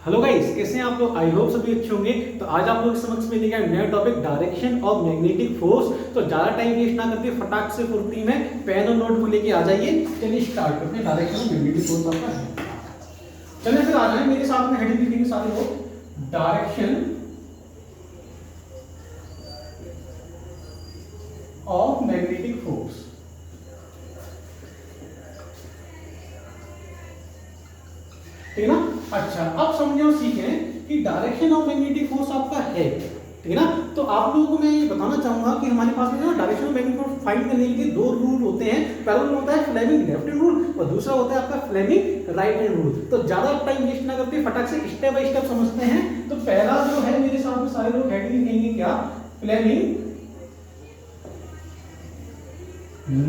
Hello guys, कैसे हैं आप लोग? आई होप सभी अच्छे होंगे। तो आज आप लोग के समक्ष में लेकर नया topic direction of magnetic force. तो ज्यादा टाइम वेस्ट ना करके फटाक से फुर्ती में पेन और नोटबुक लेके आ जाइए। चलिए स्टार्ट करते हैं। डायरेक्शन ऑफ मैग्नेटिक फोर्स आपका है। चलिए फिर आ जाए मेरे साथ में, हेडिंग लिखेंगे सारे लोग। Direction of magnetic force. ठीक है ना? अच्छा, अब समझे और सीखें कि डायरेक्शन ऑफ मैग्नेटिक फोर्स आपका है। ठीक है ना? तो आप लोगों को मैं ये बताना चाहूंगा कि हमारे पास में ना direction of magnetic force find करने के लिए दो रूल होते हैं। पहला रूल होता है फ्लेमिंग लेफ्ट हैंड रूल और दूसरा होता है आपका फ्लेमिंग राइट हैंड रूल। तो ज्यादा टाइम वेस्ट ना करके फटाक से स्टेप बाय स्टेप समझते हैं। तो पहला जो है, मेरे सामने सारे लोग हेडिंग लिखेंगे क्या? Fleming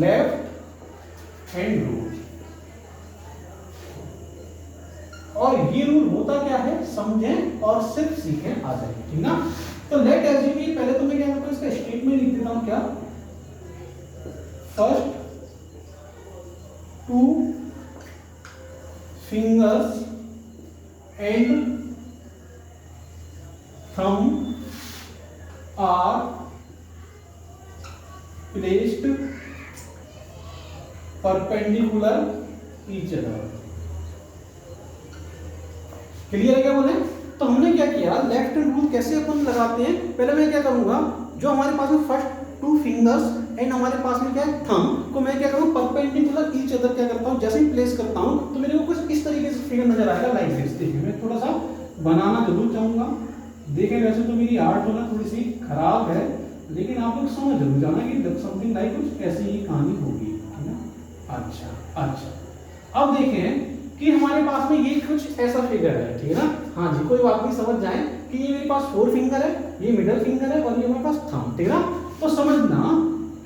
left hand rule. और ये रूल होता क्या है समझें और सिर्फ सीखें, आ जाए। ठीक ना? तो लेट एज्यूम, पहले तो मैं क्या करता हूं, इसका स्टेटमेंट लिख देता हूं। क्या? First two fingers and thumb are placed perpendicular each other. Clear है क्या बोले? तो हमने क्या किया, लेफ्ट हैंड रूल कैसे अपन लगाते हैं, पहले मैं क्या करूंगा, जो हमारे पास में फर्स्ट टू फिंगर्स एंड हमारे पास में क्या है थंब को मैं क्या करूंगा परपेंडिकुलर ईच अदर क्या करता हूं, जैसे ही प्लेस करता हूं तो मेरे को कुछ इस तरीके से फिगर नजर आएगा, लाइक दिस। देखिए मैं थोड़ा सा बनाना जरूर चाहूंगा। देखें वैसे तो मेरी आर्ट होना थोड़ी सी खराब है, लेकिन आप लोग समझ जरूर जाना कि समथिंग लाइक कुछ ऐसी ही कहानी होगी। है ना? अच्छा, अब देखें कि हमारे पास में ये कुछ ऐसा फिगर है। ठीक है ना? हाँ जी, कोई बात नहीं, समझ जाए कि ये मेरे पास फोर फिंगर है, ये मिडल फिंगर है और ये मेरे पास थंब। ठीक है ना? तो समझना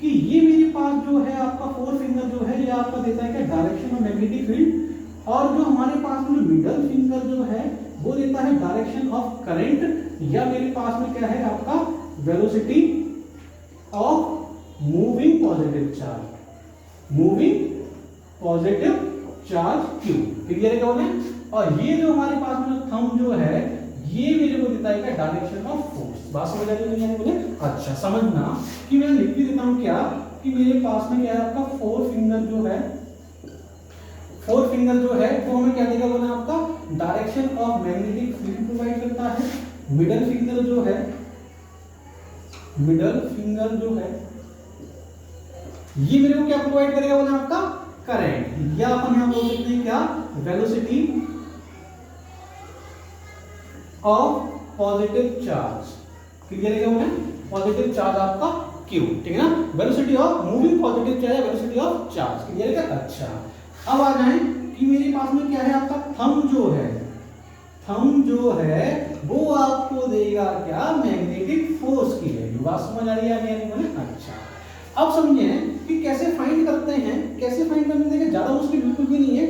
कि ये मेरे पास जो है आपका फोर फिंगर जो है, ये आपका देता है क्या? Direction of magnetic field. और जो हमारे पास में मिडल फिंगर जो है वो देता है डायरेक्शन ऑफ करंट, या मेरे पास में क्या है आपका velocity of moving positive charge, moving positive charge Q. Clear है क्या बोले? और ये जो हमारे पास में थंब जो है ये मेरे को देता है क्या? Direction of force. बात समझ आ रही है बोले? अच्छा, समझना कि मैं लिख भी देता हूं क्या कि मेरे पास में क्या है आपका फोर फिंगर जो है, फोर फिंगर जो है वो हमें क्या देगा बोले? आपका direction of magnetic field provide करता है। मिडल फिंगर जो है, मिडल फिंगर जो है ये मेरे को क्या प्रोवाइड करेगा बोले? आपका करंट, या अपन यहां बोल सकते हैं क्या? Velocity of positive charge. Clear है क्या बोले? पॉजिटिव चार्ज आपका क्यू। ठीक है ना? Velocity of moving positive charge, velocity of charge. Clear है क्या? अच्छा, अब आ जाए कि मेरे पास में क्या है आपका थंब जो है, थंब जो है वो आपको देगा क्या? मैग्नेटिक फोर्स की वैल्यू। बात समझ आ रही है क्या बोले? अच्छा, अब समझिए कि कैसे फाइंड करते हैं, कैसे फाइंड करने के ज्यादा मुश्किल बिल्कुल भी नहीं है।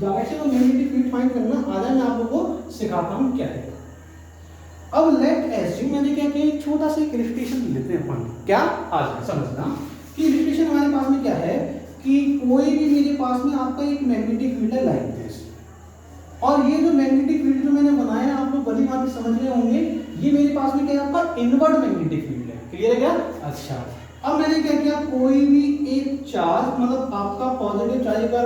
Direction of magnetic field find करना आ जाए, मैं आप लोगों को सिखाता हूं क्या है। अब लेट एज्यूम, मैंने क्या किया, एक छोटा सा इलस्ट्रेशन लेते हैं अपन। क्या? आ जाए समझना कि इलस्ट्रेशन हमारे पास में क्या है कि कोई भी मेरे पास में आपका एक मैग्नेटिक फील्ड है लाइक दिस, और ये जो मैग्नेटिक फील्ड जो मैंने बनाया आप लोग बड़ी बात समझ रहे होंगे, ये मेरे पास में क्या है आपका इनवर्ड मैग्नेटिक फील्ड है। क्लियर है क्या? अच्छा, अब मैंने क्या किया, कोई भी एक चार्ज, मतलब आपका पॉजिटिव चार्ज का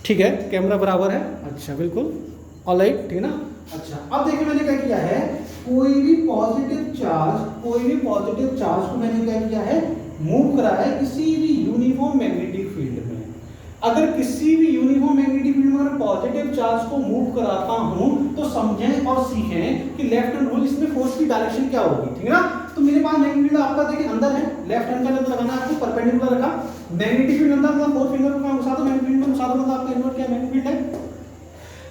ठीक है, कैमरा बराबर है। अच्छा, बिल्कुल ऑलराइट। ठीक है ना? अच्छा, अब देखिए मैंने क्या किया है, कोई भी पॉजिटिव चार्ज, कोई भी पॉजिटिव चार्ज को मैंने क्या किया है, मूव करा है किसी भी यूनिफॉर्म मैग्नेटिक फील्ड में। अगर किसी भी यूनिफॉर्म मैग्नेटिक फील्ड में अगर पॉजिटिव चार्ज को मूव कराता हूं तो समझें और सीखें कि लेफ्ट हैंड रूल इसमें फोर्स की डायरेक्शन क्या होगी। ठीक है ना? तो मेरे पास मैग्नेटिक फील्ड आपका देखिए अंदर है, लेफ्ट हैंड का अंदर लगाना है आपको, परपेंडिकुलर रखा। मैग्नेटिक फील्ड अंदर मतलब फोर फिंगर को घुसा दो, मैग्नेटिक फील्ड में घुसा दो, मतलब आपका इनवर्ट क्या मैग्नेटिक फील्ड है।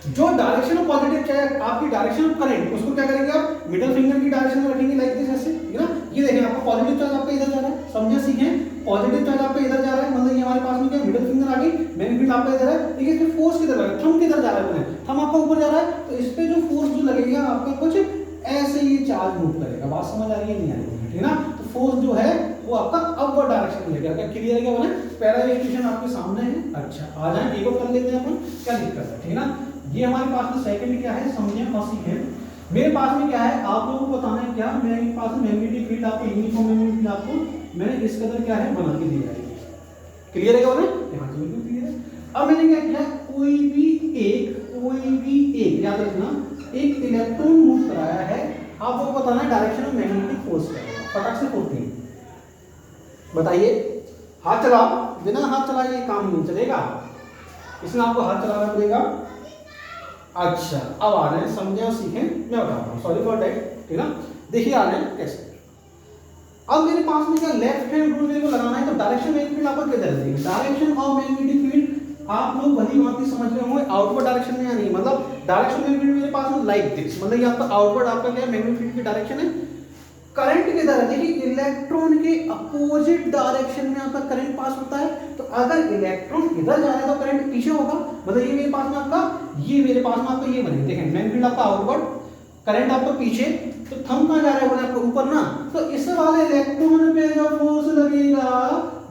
जो डायरेक्शन ऑफ पॉजिटिव चाहे आपकी डायरेक्शन ऑफ करंट, उसको क्या करेंगे आप? मिडिल फिंगर की डायरेक्शन में रखेंगे, लाइक दिस ऐसे। ठीक है ना? ये देखें आपका पॉजिटिव चार्ज आपका इधर जा रहा है, समझे सीखें। पॉजिटिव चार्ज आपका इधर जा रहा है, मतलब ये हमारे पास में क्या मिडिल फिंगर आ गई, मैग्नेटिक फील्ड आपका इधर है। देखिए इसमें फोर्स किधर लगा? थंब किधर जा रहा है? थंब आपका ऊपर जा रहा है, तो इस पे जो फोर्स जो लगेगा आपका कुछ ऐसे ही चार्ज मूव करेगा। बात समझ आ रही है नहीं आ रही है? ठीक है ना? तो फोर्स जो है वो आपका अपवर्ड डायरेक्शन में लेगा। क्या क्लियर है क्या? पहला इक्वेशन आपके सामने है। अच्छा, आ जाए एक और कर लेते हैं अपन, क्या दिक्कत है? ठीक है ना? ये हमारे पास में सेकंड क्या है, समझें और सीखें। मेरे पास में क्या है, आप लोगों को बताना है क्या, मेरे पास में मैग्नेटिक फील्ड आपको, यूनिफॉर्म मैग्नेटिक फील्ड आपको मैंने इस कदर क्या है बना के दिया है। क्लियर है क्या बोले? यहाँ से बिल्कुल क्लियर है। अब मैंने क्या किया, कोई भी एक याद रखना, एक इलेक्ट्रॉन मूव कराया है, आपको बताना है डायरेक्शन ऑफ मैग्नेटिक फोर्स क्या है। फटाक से पूछते बताइए, हाथ चलाओ, बिना हाथ चलाए ये काम नहीं चलेगा, इसमें आपको हाथ चलाना पड़ेगा। अच्छा अब आ रहे हैं, समझे और सीखें, मैं बताता हूँ, सॉरी फॉर दैट, ठीक है। देखिए आ रहे हैं कैसे। अब मेरे पास में क्या लेफ्ट हैंड रूल मेरे को लगाना है, तो डायरेक्शन मैग्नेटिक फील्ड आपको किधर है, डायरेक्शन ऑफ मैग्नेटिक फील्ड आप लोग भली भांति समझ रहे होंगे, आउटवर्ड डायरेक्शन में या नहीं, मतलब डायरेक्शन मैग्नेटिक फील्ड मेरे पास में लाइक दिस, मतलब ये आपका आउटवर्ड आपका क्या है मैग्नेटिक फील्ड की डायरेक्शन है। करंट किधर है, देखिए इलेक्ट्रॉन के अपोजिट डायरेक्शन में आपका करंट पास होता है, तो अगर इलेक्ट्रॉन इधर जा रहा है तो करंट पीछे होगा, मतलब ये मेरे पास में आपका, ये मेरे पास में आपका ये बने, देखें मैग्नेटिक फील्ड आपका आउटवर्ड, करंट आपका पीछे, तो थंब कहां जा रहा है बोले आपको ऊपर ना, तो इस वाले इलेक्ट्रॉन पे जो फोर्स लगेगा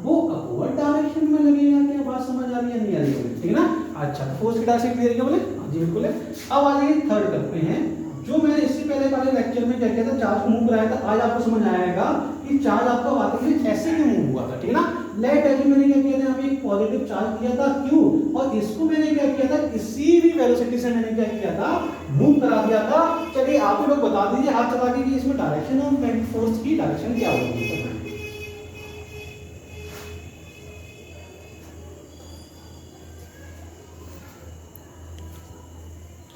वो अपवर्ड डायरेक्शन में लगेगा। क्या बात समझ आ रही है नहीं आ रही है, ठीक है ना। अच्छा तो फोर्स की डायरेक्शन क्लियर है बोले, हां जी बिल्कुल है। अब आ जाइए थर्ड करते हैं, जो मैंने इससे पहले वाले लेक्चर में क्या किया था, चार्ज को मूव कराया था, आज आपको समझ आएगा कि चार्ज आपका वाकई में ऐसे क्यों मूव हुआ था, ठीक है ना। लेट एज मैंने क्या किया था, यहाँ पे एक पॉजिटिव चार्ज दिया था क्यू, और इसको मैंने क्या किया था, किसी भी वेलोसिटी से मैंने क्या किया था, मूव करा दिया था। चलिए आप लोग बता दीजिए हाथ चला के कि इसमें डायरेक्शन ऑफ मैग्नेटिक फोर्स की डायरेक्शन क्या होगी।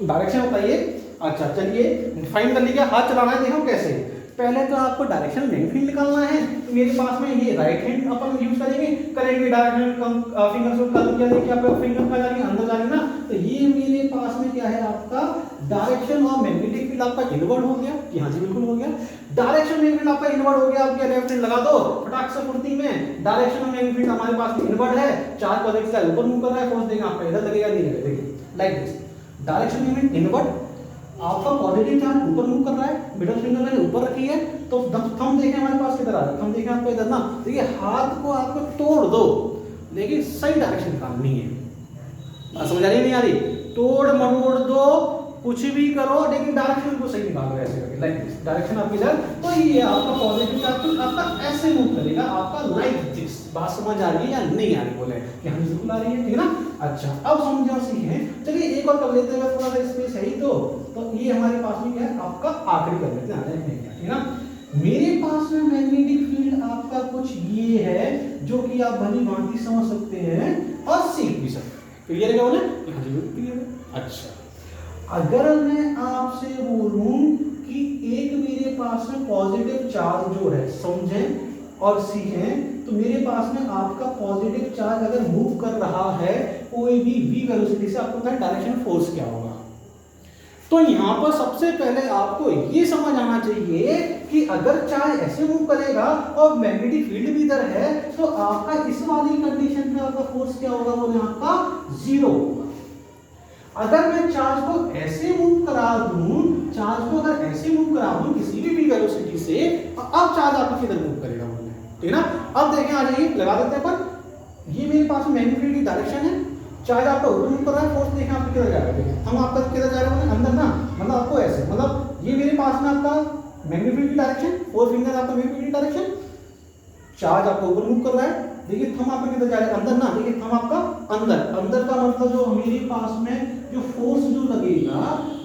डायरेक्शन बताइए। अच्छा चलिए डिफाइन कर लीजिए, हाथ चलाना है, देखो कैसे। पहले तो आपको डायरेक्शन मैग्नेटिक फील्ड निकालना है, तो मेरे पास में ये राइट हैंड अपन यूज करेंगे, करेंगे डायरेक्शन कम फिंगर से कर दिया, देखिए आपका फिंगर का जाएगी अंदर जाएगी ना, तो ये मेरे पास में क्या है आपका डायरेक्शन ऑफ मैग्नेटिक फील्ड आपका इनवर्ड हो गया। यहां से बिल्कुल हो गया, डायरेक्शन मैग्नेटिक फील्ड आपका इनवर्ड हो गया। आपके लेफ्ट हैंड लगा दो फटाक से फुर्ती में, डायरेक्शन ऑफ मैग्नेटिक फील्ड हमारे पास में इनवर्ड है, चार्ज पॉजिटिव से ऊपर मूव कर रहा है, फोर्स देगा आपका इधर लगेगा नहीं लगेगा, देखिए like this, direction magnetic inward, आपका पॉजिटिव चार्ज ऊपर मूव कर रहा है, मिडिल फिंगर मैंने ऊपर रखी है, तो थंब देखें हमारे पास किधर आ रहा है, थंब देखें आपको इधर ना, देखिए हाथ को आपको तोड़ दो लेकिन सही डायरेक्शन निकालनी है। बात समझ आ रही नहीं आ रही, तोड़ मरोड़ दो कुछ भी करो लेकिन डायरेक्शन को सही निकालो, ऐसे करके लाइक दिस, डायरेक्शन आपकी इधर, तो ये आपका पॉजिटिव चार्ज आपका ऐसे मूव करेगा आपका लाइक दिस। बात समझ आ रही है या नहीं आ रही बोले, यहाँ बिल्कुल आ रही है, ठीक है ना। अच्छा अब समझो सीखें, चलिए एक और कर लेते हैं, थोड़ा सा स्पेस है ही तो ये हमारे पास में क्या है आपका आखिरी कर लेते हैं, ठीक है ना। मेरे पास में मैग्नेटिक फील्ड आपका कुछ ये है जो कि आप भली भांति समझ सकते हैं और सीख भी सकते हैं। क्लियर है क्या बोले? हाँ जी क्लियर है। अच्छा अगर मैं आपसे बोलूं कि एक मेरे पास में पॉजिटिव चार्ज जो है, समझें और सीखें, तो मेरे पास में आपका पॉजिटिव चार्ज अगर मूव कर रहा है कोई भी v वेलोसिटी से, आपको पता है डायरेक्शन फोर्स क्या होगा। तो यहां पर सबसे पहले आपको ये समझ आना चाहिए कि अगर चार्ज ऐसे मूव करेगा और मैग्नेटिक फील्ड भी इधर है, तो आपका इस वाली कंडीशन में आपका फोर्स क्या होगा, बोले आपका जीरो होगा। अगर मैं चार्ज को ऐसे मूव करा दूं, चार्ज को अगर ऐसे मूव करा दूं किसी भी वेलोसिटी से, अब चार्ज आपका किधर मूव करेगा, ठीक है ना। अब देखें आ जाइए लगा देते हैं अपन, ये मेरे पास मैग्नेटिक फील्ड की डायरेक्शन है, चार्ज आपका ऊपर मूव कर रहा है, फोर्स देखें आपका किधर जा रहा है, हम आपका किधर जा रहा है अंदर ना, मतलब आपको ऐसे, मतलब ये मेरे पास में आपका मैग्नेटिक फील्ड की डायरेक्शन, फोर फिंगर आपका मैग्नेटिक फील्ड की डायरेक्शन, चार्ज आपका ऊपर मूव कर रहा है, देखिए थंब आपका किधर जा रहा है अंदर ना, देखिए थंब आपका अंदर, अंदर का मतलब जो मेरे पास में जो फोर्स जो लगेगा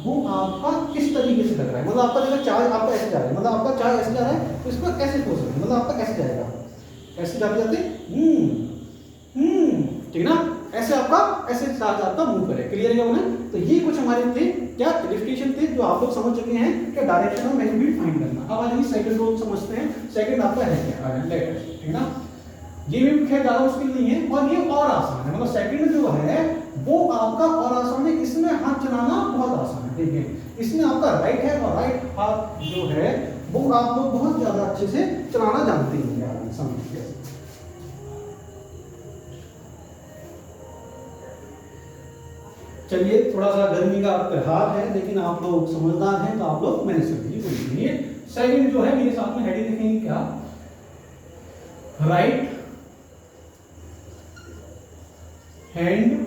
वो आपका किस तरीके से लग रहा है, मतलब आपका जो चार्ज आपका ऐसे जा रहा है, मतलब आपका चार्ज ऐसे जा रहा है तो इसको ऐसे फोर्स लगेगा, मतलब आपका ऐसे जाएगा, ऐसे जाते जाते ठीक है ना, ऐसे आपका ऐसे चार्ज आपका मूव करे। क्लियर है क्या? तो ये कुछ हमारे थे क्या इलस्ट्रेशन थे जो आप लोग समझ चुके हैं कि direction of magnetic field find करना। अब आइए सेकंड रूल समझते हैं। सेकंड आपका है क्या, लेट, ठीक है ना, ये भी खैर ज्यादा मुश्किल नहीं है और ये और आसान है, मतलब सेकंड जो है वो आपका और आसान है, इसमें हाथ चलाना बहुत आसान है। देखिए इसमें आपका राइट है और राइट हाथ जो है वो आप लोग बहुत ज्यादा अच्छे से चलाना जानते हैं, समझिए। चलिए थोड़ा सा गर्मी का त्योहार है लेकिन आप लोग समझदार हैं तो आप लोग मैनेज कर लीजिए। सेकंड जो है मेरे साथ में हेडिंग लिखेंगे क्या, right hand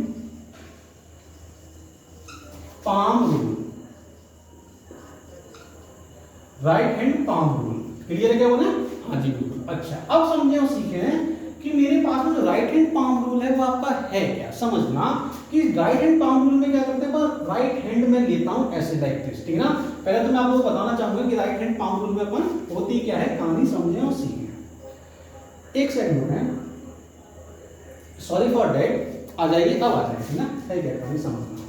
palm rule, right hand palm rule. Clear है क्या बोला? हाँ जी बिल्कुल। अच्छा, अब समझे और सीखें कि मेरे पास में जो राइट हैंड पाम रूल है वो आपका है क्या। समझना कि राइट हैंड पाम रूल में क्या करते हैं, राइट हैंड में लेता हूं ऐसे लाइक दिस, ठीक है ना। पहले तो मैं आप लोगों को बताना चाहूंगा कि राइट हैंड पाम रूल में अपन होती क्या है, कहानी समझें और सीखें। एक सेकंड में, सॉरी फॉर डेट, आ जाइए, अब आ जाइए, ठीक है ना। है क्या कहानी समझना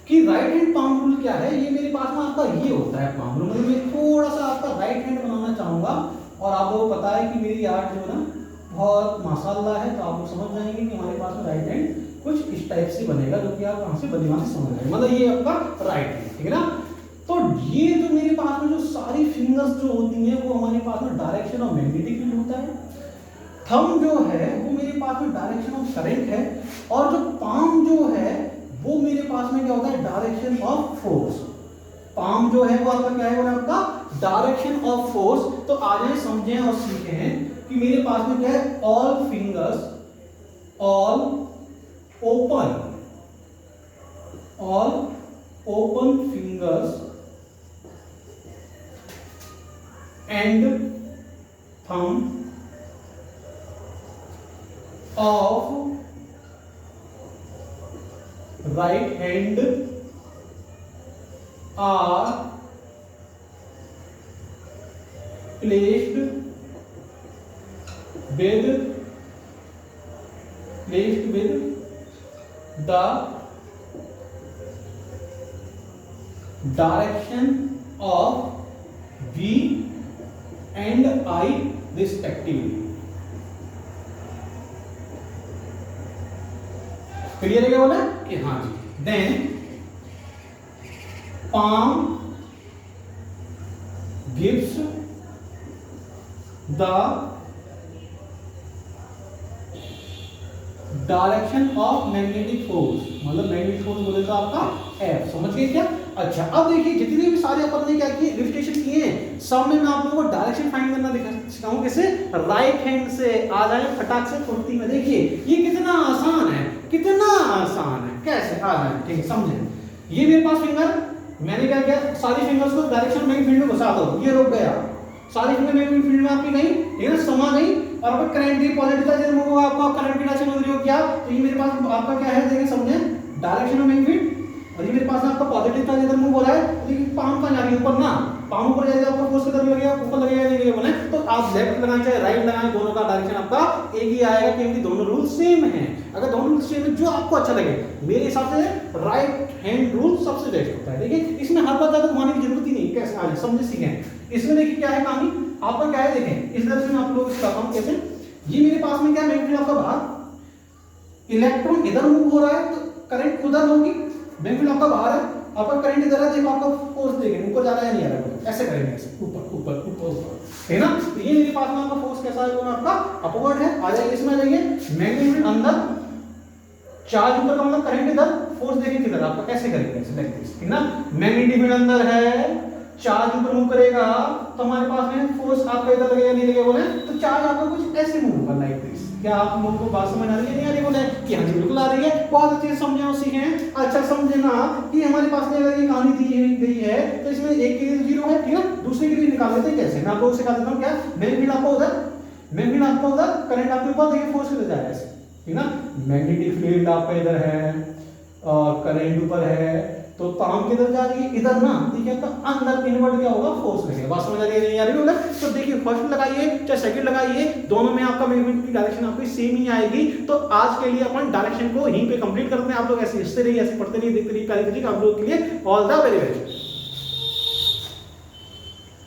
कि राइट हैंड पाम रूल क्या है। ये मेरे पास में आपका ये होता है पाम रूल। मैं थोड़ा सा आपका राइट हैंड बनाना चाहूंगा और आप लोगों को पता है कि मेरी आर्ट जो है ना बहुत माशाल्लाह है, तो आप लोग समझ जाएंगे कि हमारे पास में राइट हैंड कुछ इस टाइप से बनेगा, जो कि आप कहां से बने वहां से समझ जाएंगे। मतलब ये आपका राइट हैंड, ठीक है ना। तो ये जो मेरे पास में जो सारी फिंगर्स जो होती हैं वो हमारे पास में डायरेक्शन ऑफ मैग्नेटिक फील्ड होता है। थंब जो है वो मेरे पास में डायरेक्शन ऑफ करंट है, और जो पाम जो है वो मेरे पास में क्या होता है, डायरेक्शन ऑफ फोर्स। पाम जो है वो आपका क्या है, वो आपका डायरेक्शन ऑफ फोर्स। तो आ जाए, समझें और सीखें कि मेरे पास में क्या है, all fingers, all open fingers and thumb of right hand are placed with the direction of V and I respectively। Clear है क्या बोला कि हाँ जी। Then palm gives the direction of magnetic force, मतलब मैग्नेटिक फोर्स बोले तो आपका F। समझ गए क्या? अच्छा, अब देखिए जितने भी सारे अपन ने क्या किए, इलस्ट्रेशन किए हैं, सब में मैं आप लोगों को डायरेक्शन फाइंड करना सिखाऊं कैसे, राइट हैंड से। आ जाए फटाक से फुर्ती में, देखिए ये कितना आसान है, कितना आसान है, कैसे आ जाए, ठीक है, समझे। ये मेरे पास फिंगर, मैंने क्या किया, सारी फिंगर्स को डायरेक्शन मैग्नेटिक फील्ड में घुसा दो, ये रुक गया, सारी फिंगर मैग्नेटिक फील्ड में आपकी गई, ठीक है ना, समा गई। और अब करंट की पॉजिटिव का जब मूव आपका करंट की डायरेक्शन हो रही हो क्या, तो ये मेरे पास आपका क्या है, देखिए समझे, डायरेक्शन ऑफ मैग्नेटिक फील्ड। और ये मेरे पास आपका पॉजिटिव का इधर मूव हो रहा है, लेकिन पाम का जाके ऊपर ना, पाम ऊपर जाएगा आपका फोर्स किधर लगेगा, ऊपर लगेगा नहीं लगेगा बोले तो आप लेफ्ट लगाएं चाहे राइट लगाएं, दोनों का डायरेक्शन आपका एक ही आएगा, क्योंकि दोनों रूल सेम हैं। अगर दोनों रूल सेम है, जो आपको अच्छा लगे, मेरे हिसाब से राइट हैंड रूल सबसे बेस्ट होता है। देखिए इसमें हर बार ज्यादा घुमाने की जरूरत ही नहीं, कैसे आ जाए समझे सीखें। इसमें देखिए क्या है कहानी, आपका क्या है, देखें इस तरह से मैं आप लोगों को सिखाता हूं कैसे। ये मेरे पास में क्या मैग्नेटिक आपका बाहर, इलेक्ट्रॉन इधर मूव हो रहा है तो करंट उधर होगी, मैग्नेटिक आपका बाहर है, आपका करंट इधर है, देखो आपका फोर्स देखें ऊपर जा रहा है नहीं आ रहा है, ऐसे करेंगे, ऐसे ऊपर ऊपर ऊपर ऊपर, है ना। तो ये मेरे पास में आपका फोर्स कैसा है, वो आपका अपवर्ड है। आ जाइए इसमें, आ जाइए मैग्नेटिक अंदर, चार्ज ऊपर का मतलब करंट इधर, फोर्स देखिए किधर, आपका कैसे करेंगे, ऐसे लाइक दिस, ठीक ना। मैग्नेटिक अंदर है, चार्ज ऊपर मूव करेगा, तो हमारे पास में फोर्स आपका इधर लगेगा नहीं लगेगा बोले, तो चार्ज आपका कुछ ऐसे मूव होगा लाइक दिस। क्या आप लोगों को बात समझ आ रही है, नहीं आ रही बोले कि हाँ जी बिल्कुल आ रही है, बहुत अच्छे से समझे और सीखें। अच्छा समझे ना कि हमारे पास में अगर ये कहानी दी गई है तो इसमें एक के लिए 0 है, ठीक है, दूसरे के लिए निकाल लेते हैं कैसे, मैं आप लोगों को सिखा देता हूं। क्या मैग्नेटिक आपका उधर, मैग्नेटिक आपका उधर, करंट आपके ऊपर, देखिए फोर्स किधर जा रहा है ऐसे, ठीक ना। मैग्नेटिक फील्ड आपका इधर है और करंट ऊपर है, तो ताम किधर जा रही है, इधर ना, ठीक है, तो अंदर इनवर्ट क्या होगा, फोर्स लगेगा। बात समझ आ रही है नहीं आ रही बोले, तो देखिए फर्स्ट लगाइए चाहे सेकंड लगाइए, दोनों में आपका मैग्नेटिक की डायरेक्शन आपकी सेम ही आएगी। तो आज के लिए अपन डायरेक्शन को यहीं पे कंप्लीट करते हैं। आप लोग ऐसे हिस्से रहिए, ऐसे पढ़ते रहिए, देखते रहिए, प्यारी आप लोगों के लिए ऑल द वेरी बेस्ट।